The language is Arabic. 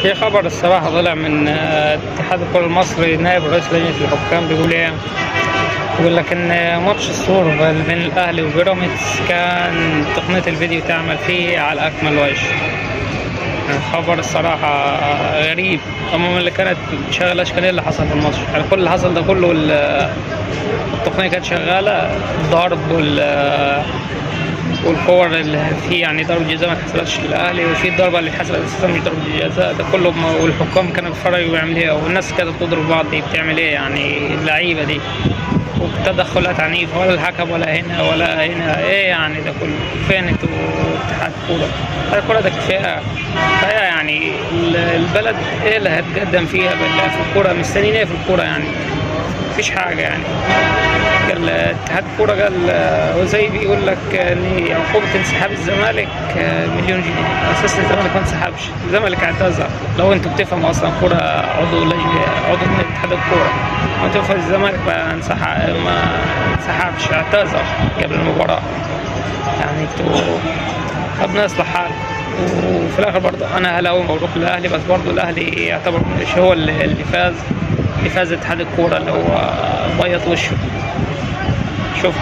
في خبر الصراحة طلع من اتحاد الكرة المصري، نائب رئيس لجنة الحكام بيقول ايه؟ بيقول لك ان ماتش السور بين الاهلي وبيراميدز كان تقنية الفيديو تعمل فيه على اكمل وجه. الخبر الصراحة غريب. المهم اللي كانت شغالة الاشكالية اللي حصل في الماتش، يعني كل اللي حصل ده كله التقنية كانت شغالة. الضرب والكور اللي فيه، يعني ضربة جزاء ما اتحسبتش للأهلي، وفي الضربة اللي اتحسبت أساسا مش ضربة جزاء، ده كله والحكام كانوا بيتفرجوا بيعمل ايه، والناس كانت بتضرب بعض، دي بتعمل ايه يعني اللعيبة دي؟ وتدخلات عنيفة، ولا الحكم ولا هنا ولا هنا، ايه يعني ده كله؟ فين انتوا اتحاد كورة؟ اتحاد الكورة ده كفاية يعني. البلد ايه اللي هتقدم فيها في الكورة؟ مستنيين ايه في الكورة يعني؟ مفيش حاجة يعني. قال اتحاد الكورة قال وزي بيقول لك ان عقوبة انسحاب الزمالك مليون جنيه. اساسا الزمالك ما انسحبش، الزمالك اعتذر. لو انتوا بتفهموا اصلا كورة، عضو لجنة، عضو من اتحاد الكورة، ما تفهم الزمالك ما انسحبش، اعتذر قبل المباراة. يعني انتوا ربنا يصلح حالكم. وفي الاخر برضه انا اهلاوي مبروك للاهلي، بس برضه الاهلي يعتبر مش هو اللي فاز. اللي فاز اتحاد الكورة اللي هو بيض وشه. شوف